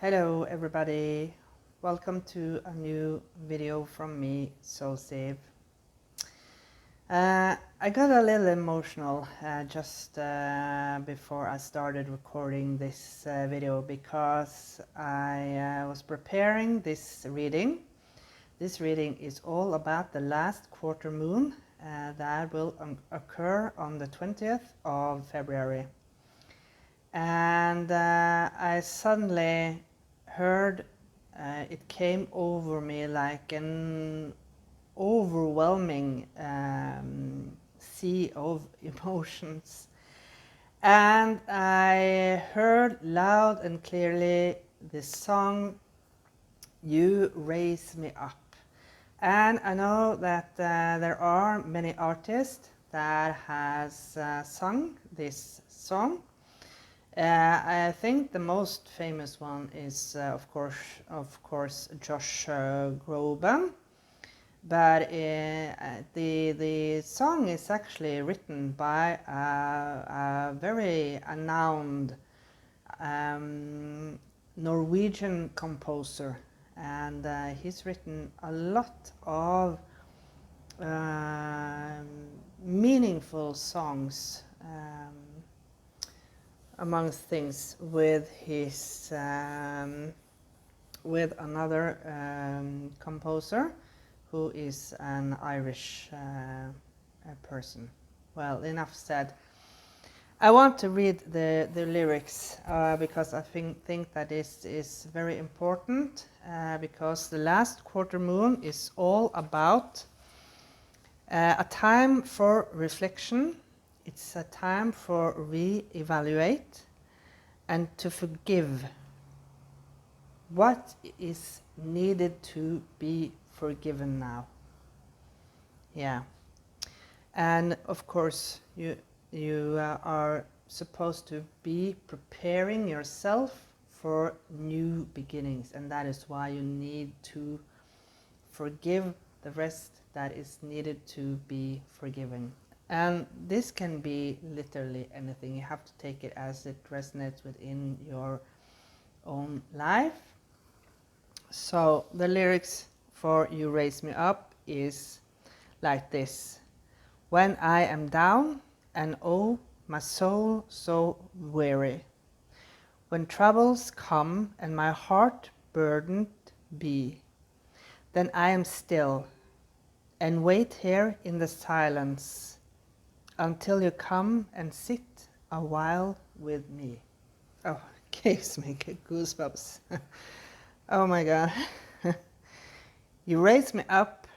Hello everybody, welcome to a new video from me, SoulSave. I got a little emotional just before I started recording this video because I was preparing this reading. This reading is all about the last quarter moon that will occur on the 20th of February. And I suddenly heard it came over me like an overwhelming sea of emotions, and I heard loud and clearly this song, "You Raise Me Up." And I know that there are many artists that has sung this song. I think the most famous one is, of course, Josh Groban. But the song is actually written by a very renowned Norwegian composer, and he's written a lot of meaningful songs. Amongst things with his with another composer who is an Irish person. Well, enough said. I want to read the lyrics because I think that this is very important because the last quarter moon is all about a time for reflection. It's a time for re-evaluate and to forgive what is needed to be forgiven now. Yeah. And of course, you are supposed to be preparing yourself for new beginnings, and that is why you need to forgive the rest that is needed to be forgiven. And this can be literally anything. You have to take it as it resonates within your own life. So the lyrics for "You Raise Me Up" is like this. When I am down and oh, my soul so weary, when troubles come and my heart burdened be, then I am still and wait here in the silence until you come and sit a while with me. Oh, gives me goosebumps. Oh my God. You raise me up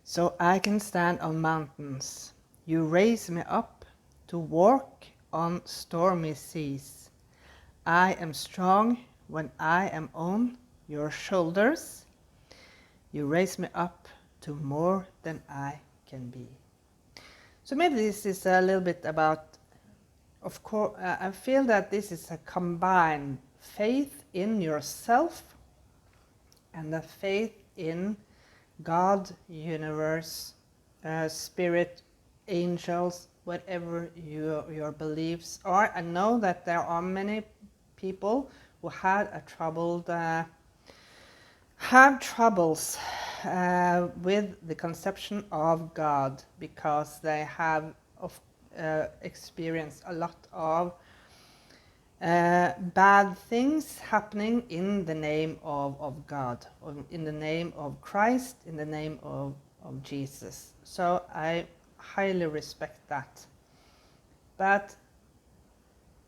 so I can stand on mountains. You raise me up to walk on stormy seas. I am strong when I am on your shoulders. You raise me up to more than I can be. So maybe this is a little bit about, of course, I feel that this is a combined faith in yourself and a faith in God, universe, spirit, angels, whatever your beliefs are. I know that there are many people who had have troubles with the conception of God because they have experienced a lot of bad things happening in the name of God, or in the name of Christ, in the name of Jesus. So I highly respect that. But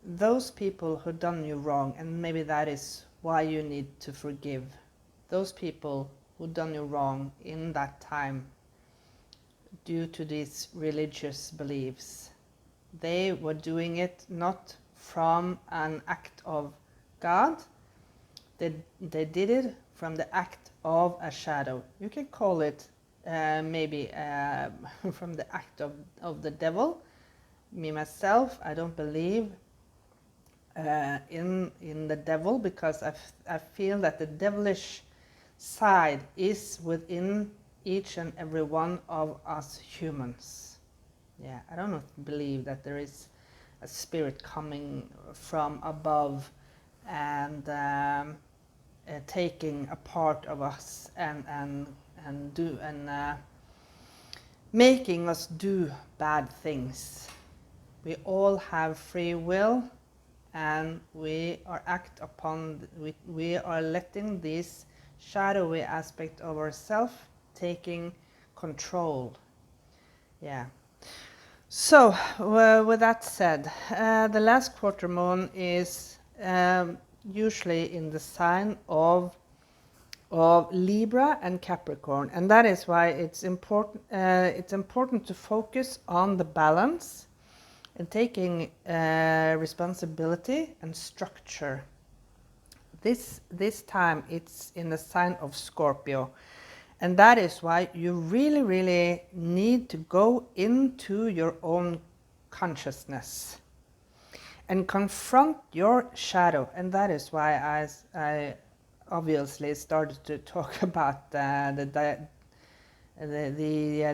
those people who done you wrong, and maybe that is why you need to forgive, those people who done you wrong in that time due to these religious beliefs, they were doing it not from an act of God. They did it from the act of a shadow. You can call it maybe from the act of the devil. Me, myself, I don't believe in the devil because I feel that the devilish side is within each and every one of us humans. Yeah, I don't believe that there is a spirit coming from above taking a part of us and making us do bad things. We all have free will, and we are letting this shadowy aspect of ourselves taking control. Yeah. So with that said, the last quarter moon is usually in the sign of Libra and Capricorn, and that is why it's important to focus on the balance and taking responsibility and structure. This time it's in the sign of Scorpio, and that is why you really need to go into your own consciousness and confront your shadow. And that is why I obviously started to talk about the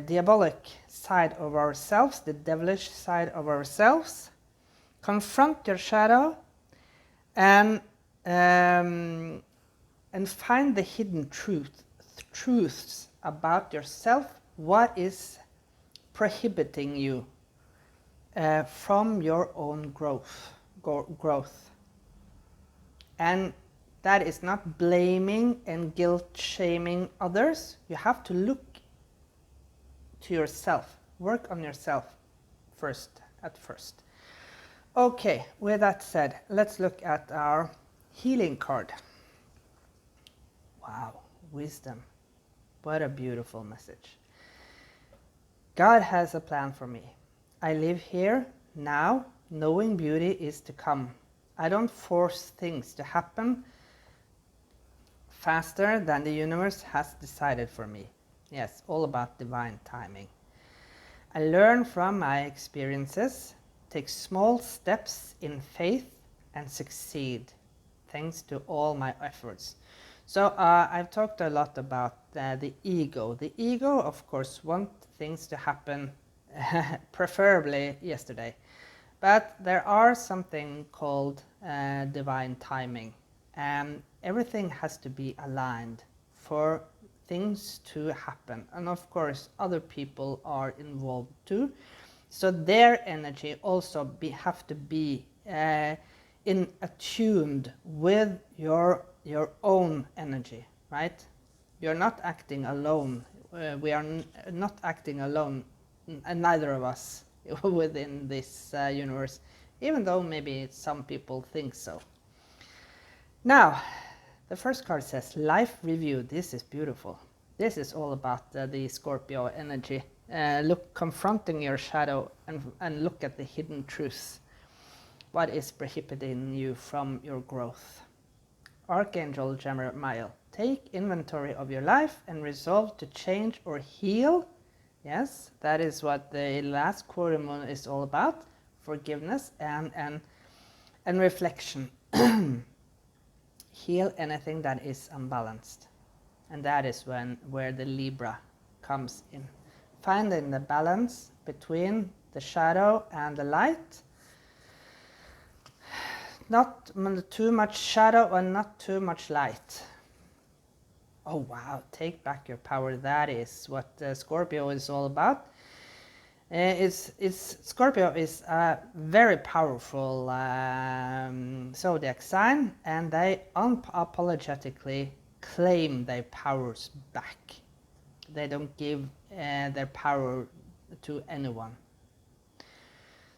diabolic side of ourselves, the devilish side of ourselves. Confront your shadow and find the hidden truths about yourself. What is prohibiting you from your own growth? And that is not blaming and guilt-shaming others. You have to look to yourself. Work on yourself at first. Okay, with that said, let's look at our healing card. Wow, wisdom. What a beautiful message. God has a plan for me. I live here now, knowing beauty is to come. I don't force things to happen faster than the universe has decided for me. Yes, all about divine timing. I learn from my experiences, take small steps in faith, and succeed, thanks to all my efforts. So I've talked a lot about the ego. The ego, of course, wants things to happen preferably yesterday. But there are something called divine timing. And everything has to be aligned for things to happen. And of course, other people are involved too. So their energy also have to be attuned with your own energy, right? You're not acting alone. We are not acting alone, and neither of us within this universe, even though maybe some people think so. Now, the first card says Life Review. This is beautiful. This is all about the Scorpio energy. Confronting your shadow and look at the hidden truths. What is prohibiting you from your growth? Archangel Jeremiah, take inventory of your life and resolve to change or heal. Yes, that is what the last quarter moon is all about. Forgiveness and reflection. Heal anything that is unbalanced. And that is where the Libra comes in. Finding the balance between the shadow and the light. Not too much shadow and not too much light. Oh wow, take back your power. That is what Scorpio is all about. Scorpio is a very powerful zodiac sign, and they unapologetically claim their powers back. They don't give their power to anyone.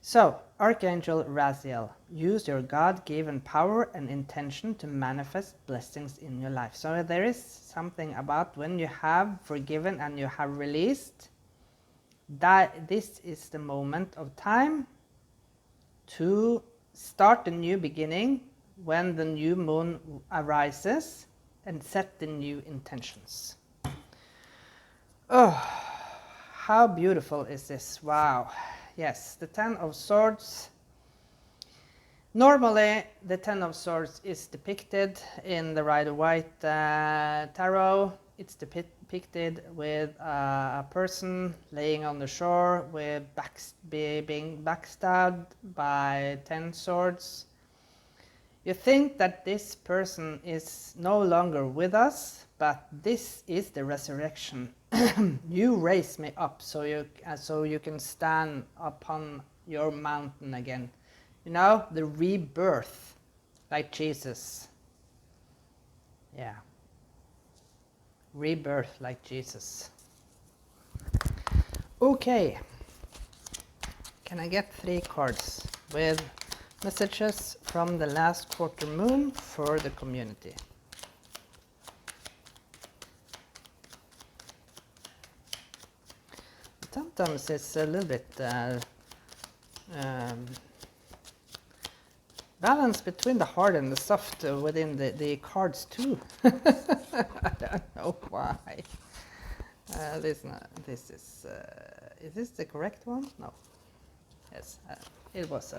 So, Archangel Raziel, use your God-given power and intention to manifest blessings in your life. So there is something about when you have forgiven and you have released, that this is the moment of time to start a new beginning when the new moon arises and set the new intentions. Oh, how beautiful is this? Wow. Yes, the Ten of Swords. Normally, the Ten of Swords is depicted in the Rider-Waite tarot. It's depicted with a person laying on the shore with being backstabbed by 10 swords. You think that this person is no longer with us, but this is the resurrection. You raise me up so you can stand upon your mountain again. You know, the rebirth, like Jesus. Yeah. Rebirth like Jesus. Okay. Can I get 3 cards with messages from the last quarter moon for the community? Sometimes it's a little bit balance between the hard and the soft within the cards too. I don't know why. This is this the correct one? No. Yes, it was.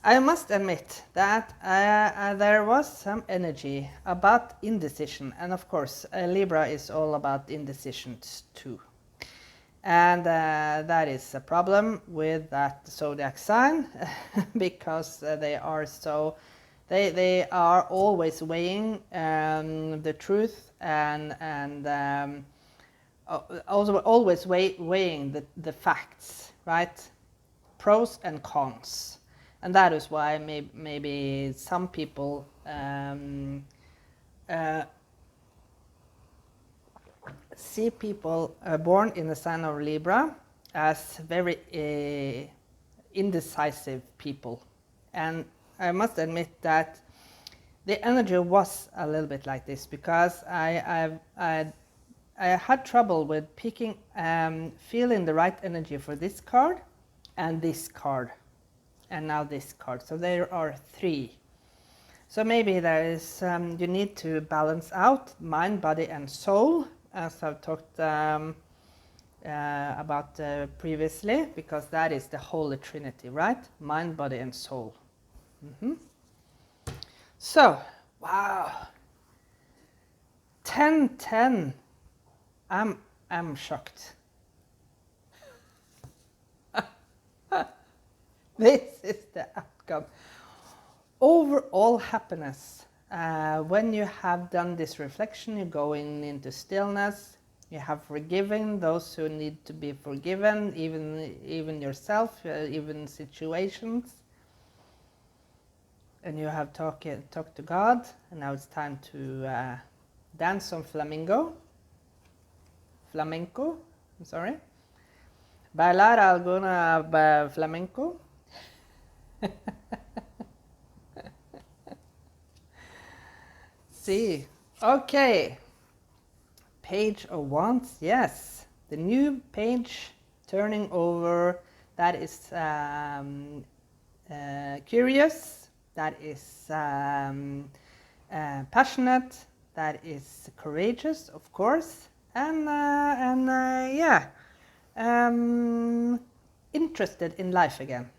I must admit that there was some energy about indecision, and of course Libra is all about indecisions too. And that is a problem with that zodiac sign because they are always weighing the truth and also always weighing the facts, right? Pros and cons. And that is why maybe some people see people born in the sign of Libra as very indecisive people. And I must admit that the energy was a little bit like this because I had trouble with picking, feeling the right energy for this card and this card and now this card. So there are 3. So maybe there is, you need to balance out mind, body and soul, as I've talked about previously, because that is the Holy Trinity, right? Mind, body and soul. So, wow. 10-10. I'm shocked. This is the outcome. Overall happiness. When you have done this reflection, you're going into stillness. You have forgiven those who need to be forgiven, even yourself, even situations. And you have talked to God, and now it's time to dance on flamenco. I'm sorry. Bailar alguna flamenco. See, okay. Page of Wands, yes. The new page turning over, that is curious, that is passionate, that is courageous, of course, and yeah, interested in life again.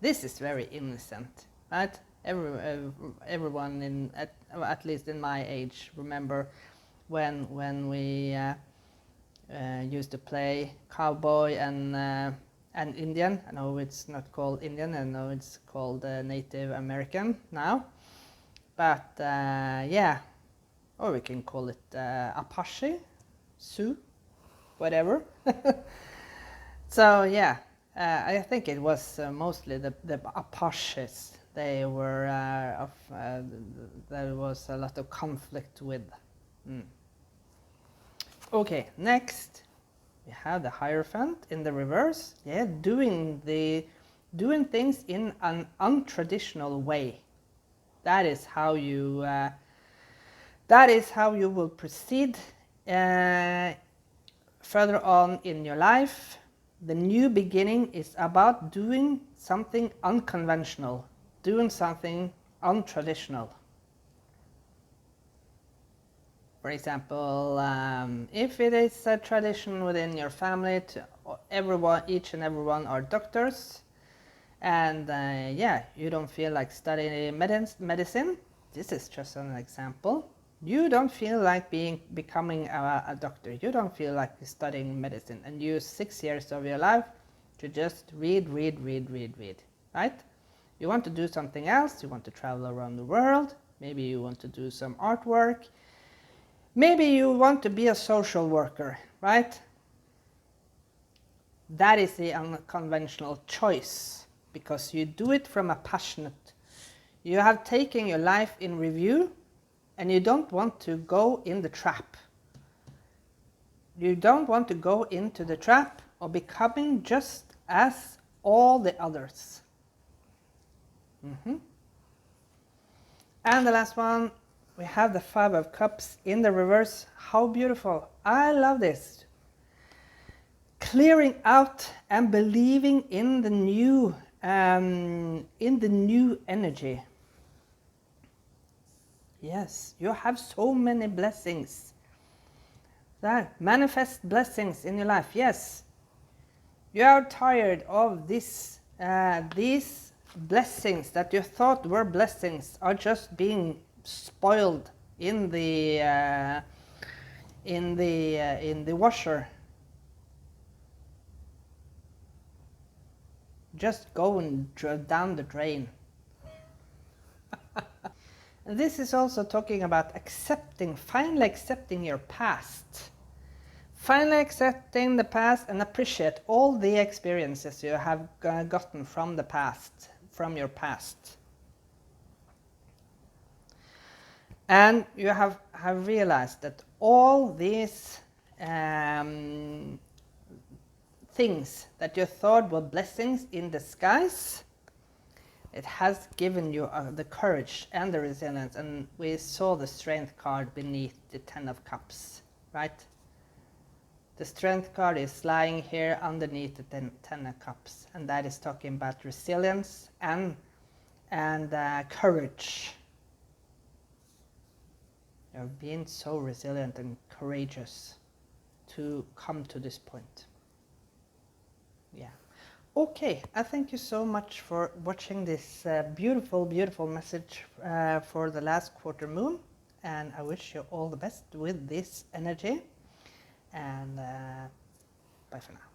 This is very innocent, right? Everyone at least in my age remember when we used to play cowboy and Indian. I know it's not called Indian. I know it's called Native American now, but yeah, or we can call it Apache, Sioux, whatever. So yeah, I think it was mostly the Apaches. They were there was a lot of conflict with. Okay, next we have the Hierophant in the reverse. Yeah, doing things in an untraditional way. That is how you will proceed further on in your life. The new beginning is about doing something unconventional, doing something untraditional. For example, if it is a tradition within your family, each and everyone are doctors, and yeah, you don't feel like studying medicine. This is just an example. You don't feel like becoming a doctor. You don't feel like studying medicine, and use 6 years of your life to just read, right? You want to do something else, you want to travel around the world, maybe you want to do some artwork, maybe you want to be a social worker, right? That is the unconventional choice, because you do it from a passionate. You have taken your life in review, and you don't want to go in the trap. You don't want to go into the trap of becoming just as all the others. And the last one, we have the Five of Cups in the reverse. How beautiful. I love this. Clearing out and believing in the new energy. Yes, you have so many blessings. That manifest blessings in your life. Yes, you are tired of this. These blessings that you thought were blessings are just being spoiled in the washer. Just going down the drain. And this is also talking about accepting, finally accepting your past. Finally accepting the past and appreciate all the experiences you have gotten from the past, from your past. And you have realized that all these things that you thought were blessings in disguise, it has given you the courage and the resilience. And we saw the Strength card beneath the Ten of Cups, right? The Strength card is lying here underneath the Ten of Cups, and that is talking about resilience and courage. You have been so resilient and courageous to come to this point. Yeah. Okay, I thank you so much for watching this beautiful, beautiful message for the last quarter moon, and I wish you all the best with this energy. And bye for now.